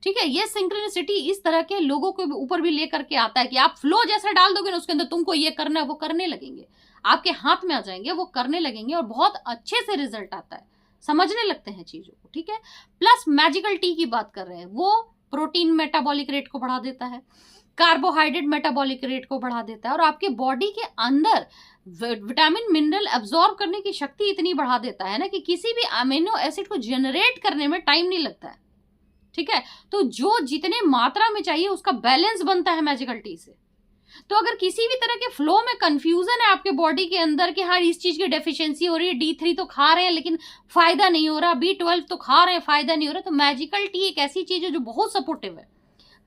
ठीक है। ये सिंक्रोनिसिटी इस तरह के लोगों के ऊपर भी लेकर के आता है कि आप फ्लो जैसा डाल दोगे ना उसके अंदर, तुमको ये करना है, वो करने लगेंगे, आपके हाथ में आ जाएंगे, वो करने लगेंगे, और बहुत अच्छे से रिजल्ट आता है, समझने लगते हैं चीजों को, ठीक है। प्लस मैजिकल टी की बात कर रहे हैं, वो प्रोटीन मेटाबॉलिक रेट को बढ़ा देता है, कार्बोहाइड्रेट मेटाबॉलिक रेट को बढ़ा देता है, और आपके बॉडी के अंदर विटामिन मिनरल एब्जॉर्ब करने की शक्ति इतनी बढ़ा देता है ना कि किसी भी अमीनो एसिड को जनरेट करने में टाइम नहीं लगता है, ठीक है। तो जो जितने मात्रा में चाहिए उसका बैलेंस बनता है मैजिकल टी से। तो अगर किसी भी तरह के फ्लो में कंफ्यूजन है आपके बॉडी के अंदर कि हाँ इस चीज की डेफिशिएंसी हो रही है, D3 तो खा रहे हैं लेकिन फायदा नहीं हो रहा, B12 तो खा रहे हैं फायदा नहीं हो रहा, तो मैजिकल टी एक ऐसी चीज है जो बहुत सपोर्टिव है।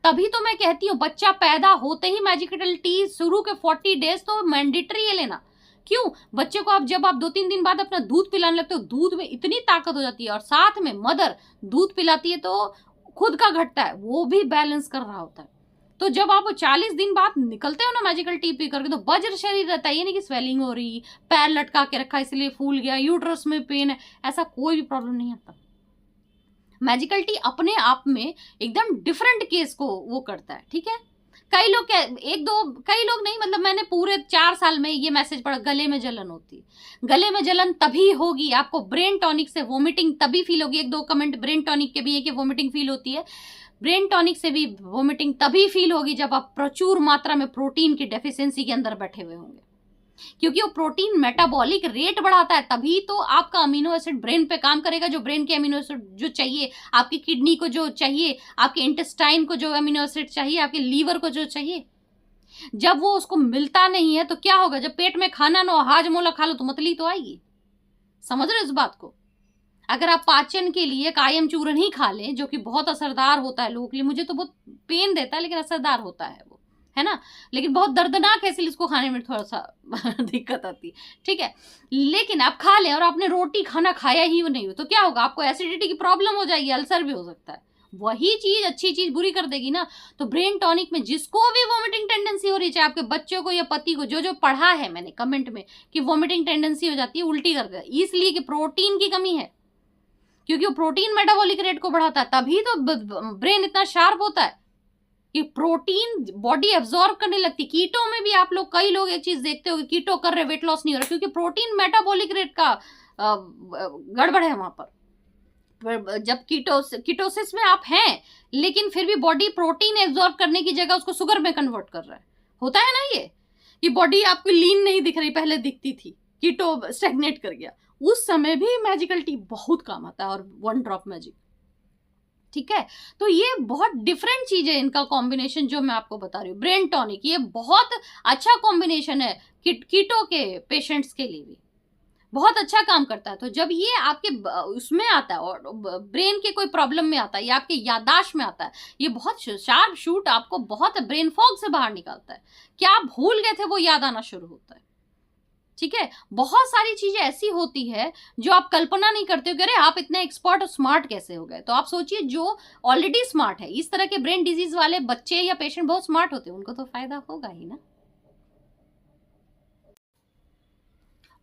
तभी तो मैं कहती हूँ बच्चा पैदा होते ही मैजिकल टी शुरू के 40 डेज तो मैंडेटरी है लेना। क्यों? बच्चे को आप जब आप 2-3 दिन बाद अपना दूध पिलाने लगते हो, दूध में इतनी ताकत हो जाती है, और साथ में मदर दूध पिलाती है तो खुद का घटता है, वो भी बैलेंस कर रहा होता है। तो जब आप 40 दिन बाद निकलते हो ना मैजिकल टी पी करके, तो वज्र शरीर रहता है, ये नहीं कि स्वेलिंग हो रही, पैर लटका के रखा इसलिए फूल गया, यूट्रस में पेन है, ऐसा कोई भी प्रॉब्लम नहीं आता। मैजिकल टी अपने आप में एकदम डिफरेंट केस को वो करता है, ठीक है। कई लोग कई लोग नहीं, मतलब मैंने पूरे 4 साल में ये मैसेज पढ़ा, गले में जलन होती, गले में जलन तभी होगी आपको ब्रेन टॉनिक से, वोमिटिंग तभी फील होगी। 1-2 कमेंट ब्रेन टॉनिक के भी है कि वोमिटिंग फील होती है, ब्रेन टॉनिक से भी वोमिटिंग तभी फील होगी जब आप प्रचुर मात्रा में प्रोटीन की डेफिशिएंसी के अंदर बैठे हुए होंगे, क्योंकि वो प्रोटीन मेटाबॉलिक रेट बढ़ाता है, तभी तो आपका अमीनो एसिड ब्रेन पे काम करेगा, जो ब्रेन के अमीनो एसिड जो चाहिए, आपकी किडनी को जो चाहिए, आपके इंटेस्टाइन को जो अमीनो एसिड चाहिए, आपके लीवर को जो चाहिए, जब वो उसको मिलता नहीं है तो क्या होगा? जब पेट में खाना ना हो, हाजमोला खा लो तो मतली तो आएगी। समझ रहे हो इस बात को? अगर आप पाचन के लिए कायम चूर्ण ही खा लें, जो कि बहुत असरदार होता है लोगों के लिए, मुझे तो बहुत पेन देता है लेकिन असरदार होता है वो, है ना, लेकिन बहुत दर्दनाक है, इसलिए इसको खाने में थोड़ा सा दिक्कत आती है, ठीक है। लेकिन आप खा लें और आपने रोटी खाना खाया ही नहीं हो तो क्या होगा? आपको एसिडिटी की प्रॉब्लम हो जाएगी, अल्सर भी हो सकता है। वही चीज अच्छी चीज बुरी कर देगी ना। तो ब्रेन टॉनिक में जिसको भी वॉमिटिंग टेंडेंसी हो रही, चाहे आपके बच्चों को या पति को, जो जो पढ़ा है मैंने कमेंट में कि वॉमिटिंग टेंडेंसी हो जाती है, उल्टी कर देता है, इसलिए कि प्रोटीन की कमी है, क्योंकि वो प्रोटीन मेटाबॉलिक रेट को बढ़ाता है, तभी तो ब्रेन इतना शार्प होता है कि प्रोटीन बॉडी एब्जॉर्ब करने लगती। कीटो में भी आप लोग, कई लोग एक चीज देखते हो कि कीटो कर रहे वेट लॉस नहीं हो रहा, क्योंकि प्रोटीन मेटाबॉलिक रेट का गड़बड़ है वहां पर। जब कीटोसिस में आप हैं लेकिन फिर भी बॉडी प्रोटीन एब्जॉर्ब करने की जगह उसको शुगर में कन्वर्ट कर रहा है, होता है ना ये, कि बॉडी आपको लीन नहीं दिख रही, पहले दिखती थी, कीटो स्टैग्नेट कर गया, उस समय भी मैजिकल टी बहुत काम आता है, और वन ड्रॉप मैजिक। ठीक है। तो ये बहुत डिफरेंट चीज है इनका कॉम्बिनेशन जो मैं आपको बता रही हूँ। ब्रेन टॉनिक ये बहुत अच्छा कॉम्बिनेशन है कीटो के पेशेंट्स के लिए भी बहुत अच्छा काम करता है। तो जब ये आपके उसमें आता है और ब्रेन के कोई प्रॉब्लम में आता है या आपके याददाश्त में आता है, ये बहुत शार्प शूट आपको बहुत ब्रेन फॉग से बाहर निकालता है। क्या आप भूल गए थे वो याद आना शुरू होता है। ठीक है, बहुत सारी चीजें ऐसी होती है जो आप कल्पना नहीं करते हो कि अरे आप इतने एक्सपर्ट और स्मार्ट कैसे हो गए। तो आप सोचिए जो ऑलरेडी स्मार्ट है, इस तरह के ब्रेन डिजीज वाले बच्चे या पेशेंट बहुत स्मार्ट होते हैं, उनको तो फायदा होगा ही ना।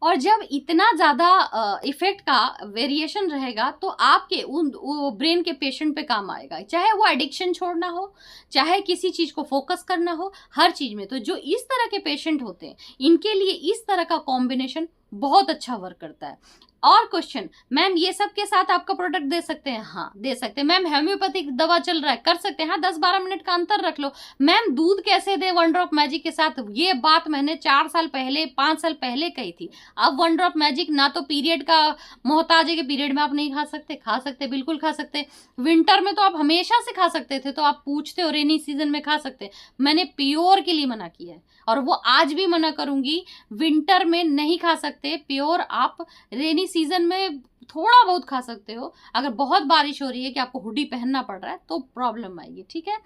और जब इतना ज़्यादा इफेक्ट का वेरिएशन रहेगा तो आपके उन ब्रेन के पेशेंट पे काम आएगा, चाहे वो एडिक्शन छोड़ना हो, चाहे किसी चीज़ को फोकस करना हो, हर चीज़ में। तो जो इस तरह के पेशेंट होते हैं इनके लिए इस तरह का कॉम्बिनेशन बहुत अच्छा वर्क करता है। और क्वेश्चन, मैम ये सब के साथ आपका प्रोडक्ट दे सकते हैं? हाँ दे सकते हैं। मैम होम्योपैथिक दवा चल रहा है, कर सकते हैं? हाँ 10-12 मिनट का अंतर रख लो। मैम दूध कैसे दे वन ड्रॉप मैजिक के साथ? ये बात मैंने 4 साल पहले 5 साल पहले कही थी। अब वन ड्रॉप मैजिक ना तो पीरियड का मोहताज है कि पीरियड में आप नहीं खा सकते, खा सकते, बिल्कुल खा सकते। विंटर में तो आप हमेशा से खा सकते थे, तो आप पूछते हो रेनी सीजन में खा सकते। मैंने प्योर के लिए मना किया है और वो आज भी मना करूंगी। विंटर में नहीं खा सकते प्योर, आप रेनी सीजन में थोड़ा बहुत खा सकते हो। अगर बहुत बारिश हो रही है कि आपको हुडी पहनना पड़ रहा है तो प्रॉब्लम आएगी। ठीक है।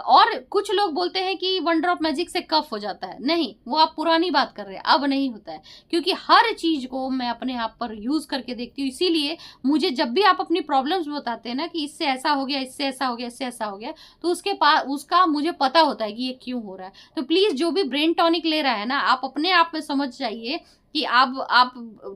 और कुछ लोग बोलते हैं कि वन ड्रॉप मैजिक से कफ हो जाता है। नहीं, वो आप पुरानी बात कर रहे हैं, अब नहीं होता है। क्योंकि हर चीज को मैं अपने आप पर यूज करके देखती हूँ। इसीलिए मुझे जब भी आप अपनी प्रॉब्लम्स बताते हैं ना कि इससे ऐसा हो गया, इससे ऐसा हो गया, इससे ऐसा हो गया, तो उसके पास उसका मुझे पता होता है कि ये क्यों हो रहा है। तो प्लीज जो भी ब्रेन टॉनिक ले रहा है ना, आप अपने आप में समझ जाइए कि आप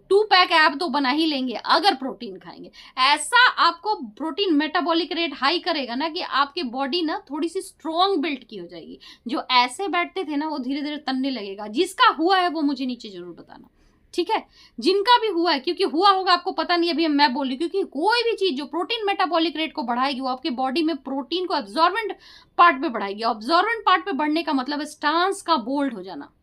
2 पैक ऐप तो बना ही लेंगे अगर प्रोटीन खाएंगे। ऐसा आपको प्रोटीन मेटाबॉलिक रेट हाई करेगा ना कि आपकी बॉडी ना थोड़ी सी स्ट्रॉन्ग बिल्ट की हो जाएगी। जो ऐसे बैठते थे ना वो धीरे धीरे तनने लगेगा। जिसका हुआ है वो मुझे नीचे जरूर बताना। ठीक है, जिनका भी हुआ है, क्योंकि हुआ होगा आपको पता नहीं, अभी मैं बोल रही हूँ। क्योंकि कोई भी चीज जो प्रोटीन मेटाबॉलिक रेट को बढ़ाएगी वो आपके बॉडी में प्रोटीन को एब्जॉर्बेंट पार्ट पे बढ़ाएगी। ऑब्जॉर्बेंट पार्ट पे बढ़ने का मतलब है स्टांस का बोल्ड हो जाना।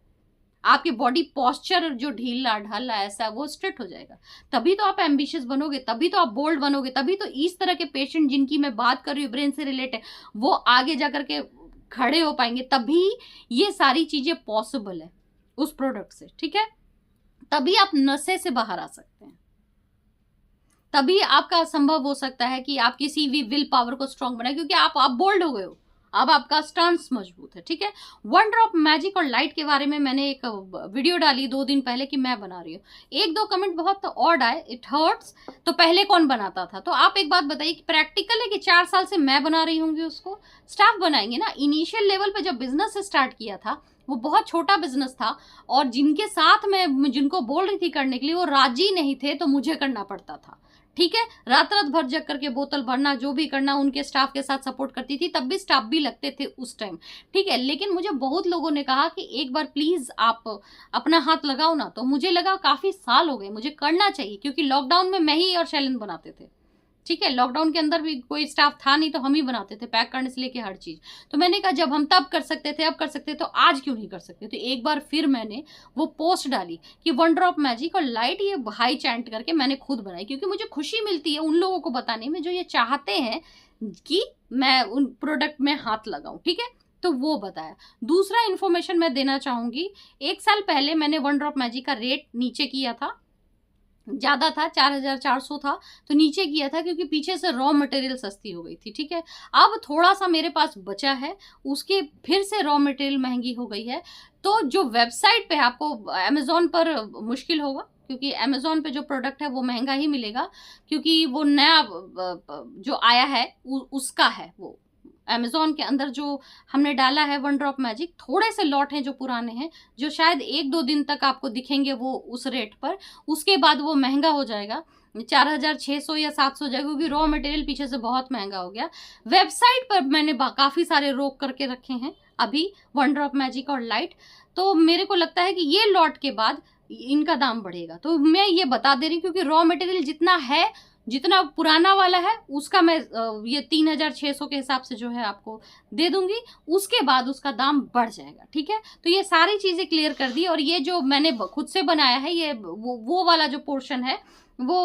आपकी बॉडी पॉस्चर जो ढीला ढाला ऐसा वो स्ट्रेट हो जाएगा। तभी तो आप एम्बिशियस बनोगे, तभी तो आप बोल्ड बनोगे, तभी तो इस तरह के पेशेंट जिनकी मैं बात कर रही हूँ ब्रेन से रिलेटेड, वो आगे जाकर के खड़े हो पाएंगे। तभी ये सारी चीजें पॉसिबल है उस प्रोडक्ट से। ठीक है, तभी आप नशे से बाहर आ सकते हैं। तभी आपका संभव हो सकता है कि आप किसी भी विल पावर को स्ट्रांग बनाए, क्योंकि आप बोल्ड हो गए हो, अब आपका स्टांस मजबूत है। ठीक है, वन ड्रॉप मैजिक और लाइट के बारे में मैंने एक वीडियो डाली 2 दिन पहले कि मैं बना रही हूँ। 1-2 कमेंट बहुत ऑड आए, इट हर्ट्स। तो पहले कौन बनाता था? तो आप एक बात बताइए कि प्रैक्टिकल है कि 4 साल से मैं बना रही होंगी उसको? स्टाफ बनाएंगे ना। इनिशियल लेवल पे जब बिजनेस स्टार्ट किया था वो बहुत छोटा बिजनेस था, और जिनके साथ मैं जिनको बोल रही थी करने के लिए वो राजी नहीं थे, तो मुझे करना पड़ता था। ठीक है, रात रात भर जग करके बोतल भरना, जो भी करना, उनके स्टाफ के साथ सपोर्ट करती थी। तब भी स्टाफ भी लगते थे उस टाइम। ठीक है, लेकिन मुझे बहुत लोगों ने कहा कि एक बार प्लीज आप अपना हाथ लगाओ ना। तो मुझे लगा काफी साल हो गए, मुझे करना चाहिए, क्योंकि लॉकडाउन में मैं ही और शैलन बनाते थे। ठीक है, लॉकडाउन के अंदर भी कोई स्टाफ था नहीं, तो हम ही बनाते थे, पैक करने से लेके हर चीज। तो मैंने कहा जब हम तब कर सकते थे, अब कर सकते थे, तो आज क्यों नहीं कर सकते। तो एक बार फिर मैंने वो पोस्ट डाली कि वन ड्रॉप मैजिक और लाइट ये हाई चैंट करके मैंने खुद बनाई, क्योंकि मुझे खुशी मिलती है उन लोगों को बताने में जो ये चाहते हैं कि मैं उन प्रोडक्ट में हाथ लगाऊं। ठीक है, तो वो बताया। दूसरा इन्फॉर्मेशन मैं देना चाहूंगी, 1 साल पहले मैंने वन ड्रॉप मैजिक का रेट नीचे किया था, ज्यादा था, 4,400 था, तो नीचे किया था क्योंकि पीछे से रॉ मटेरियल सस्ती हो गई थी। ठीक है, अब थोड़ा सा मेरे पास बचा है, उसके फिर से रॉ मटेरियल महंगी हो गई है। तो जो वेबसाइट पे है, आपको अमेजोन पर मुश्किल होगा, क्योंकि अमेजोन पे जो प्रोडक्ट है वो महंगा ही मिलेगा, क्योंकि वो नया जो आया है उसका है। वो अमेजोन के अंदर जो हमने डाला है वन ड्रॉप मैजिक, थोड़े से लॉट हैं जो पुराने हैं, जो शायद 1-2 दिन तक आपको दिखेंगे वो उस रेट पर। उसके बाद वो महंगा हो जाएगा, 4,600 या 700 जाएगा, क्योंकि रॉ मटेरियल पीछे से बहुत महंगा हो गया। वेबसाइट पर मैंने काफी सारे रोक करके रखे हैं अभी वन ड्रॉप मैजिक और लाइट। तो मेरे को लगता है कि ये लॉट के बाद इनका दाम बढ़ेगा। तो मैं ये बता दे रही हूँ, क्योंकि रॉ मटेरियल जितना है, जितना पुराना वाला है उसका मैं ये 3,600 के हिसाब से जो है आपको दे दूंगी, उसके बाद उसका दाम बढ़ जाएगा। ठीक है, तो ये सारी चीजें क्लियर कर दी। और ये जो मैंने खुद से बनाया है, ये वो वाला जो पोर्शन है वो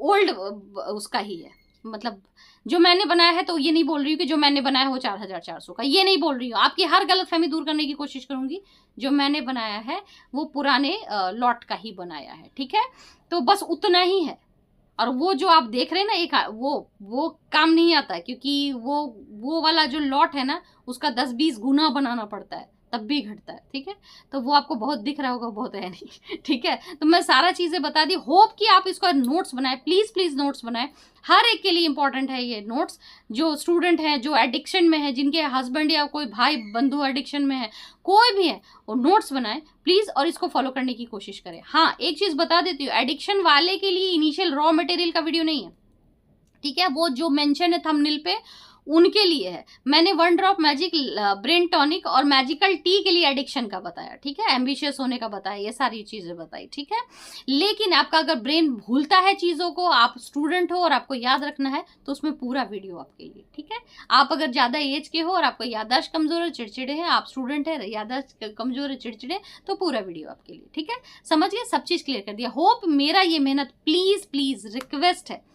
ओल्ड उसका ही है, मतलब जो मैंने बनाया है, तो ये नहीं बोल रही हूँ कि जो मैंने बनाया है वो 4400 का, ये नहीं बोल रही हूँ। आपकी हर गलतफहमी दूर करने की कोशिश करूंगी। जो मैंने बनाया है वो पुराने लॉट का ही बनाया है, ठीक है। तो बस उतना ही है। और वो जो आप देख रहे हैं ना, एक वो काम नहीं आता है, क्योंकि वो वाला जो लॉट है ना, उसका 10-20 गुना बनाना पड़ता है, तब भी घटता है, ठीक है। तो वो आपको बहुत दिख रहा होगा, बहुत है नहीं ठीक है। तो मैं सारा चीजें बता दी, होप कि आप इसका नोट्स बनाए, प्लीज प्लीज नोट्स बनाए। हर एक के लिए इंपॉर्टेंट है ये नोट्स। जो स्टूडेंट हैं, जो एडिक्शन में है, जिनके हस्बैंड या कोई भाई बंधु एडिक्शन में है, कोई भी है, वो नोट्स बनाए प्लीज, और इसको फॉलो करने की कोशिश करें। हाँ, एक चीज बता देती हूँ, एडिक्शन वाले के लिए इनिशियल रॉ मटेरियल का वीडियो नहीं है, ठीक है। वो जो मेंशन है थंबनेल पे, उनके लिए है। मैंने 1 ड्रॉप मैजिक ब्रेन टॉनिक और मैजिकल टी के लिए एडिक्शन का बताया, ठीक है, एम्बिशियस होने का बताया, ये सारी चीजें बताई, ठीक है। लेकिन आपका अगर ब्रेन भूलता है चीजों को, आप स्टूडेंट हो और आपको याद रखना है, तो उसमें पूरा वीडियो आपके लिए, ठीक है। आप अगर ज्यादा एज के हो और आपको याददाश्त कमजोर है, चिड़चिड़े हैं, आप स्टूडेंट है, याददाश्त कमजोर है, चिड़चिड़े, तो पूरा वीडियो आपके लिए, ठीक है। समझ गए, सब चीज क्लियर कर दिया। होप मेरा ये मेहनत, प्लीज प्लीज रिक्वेस्ट है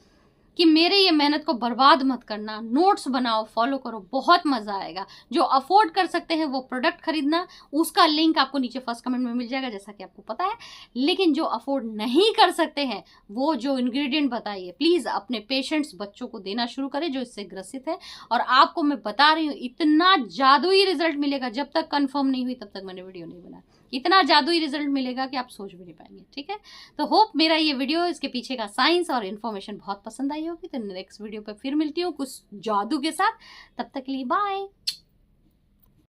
कि मेरे ये मेहनत को बर्बाद मत करना, नोट्स बनाओ, फॉलो करो, बहुत मजा आएगा। जो अफोर्ड कर सकते हैं वो प्रोडक्ट खरीदना, उसका लिंक आपको नीचे फर्स्ट कमेंट में मिल जाएगा, जैसा कि आपको पता है। लेकिन जो अफोर्ड नहीं कर सकते हैं, वो जो इंग्रेडिएंट बताइए, प्लीज अपने पेशेंट्स बच्चों को देना शुरू करें जो इससे ग्रसित है। और आपको मैं बता रही हूँ, इतना जादुई रिजल्ट मिलेगा, जब तक कंफर्म नहीं हुई तब तक मैंने वीडियो नहीं बनाया। इतना जादुई रिजल्ट मिलेगा कि आप सोच भी नहीं पाएंगे, ठीक है। तो होप मेरा ये वीडियो, इसके पीछे का साइंस और इन्फॉर्मेशन बहुत पसंद आई होगी। तो नेक्स्ट वीडियो पे फिर मिलती हूँ कुछ जादू के साथ। तब तक के लिए बाय।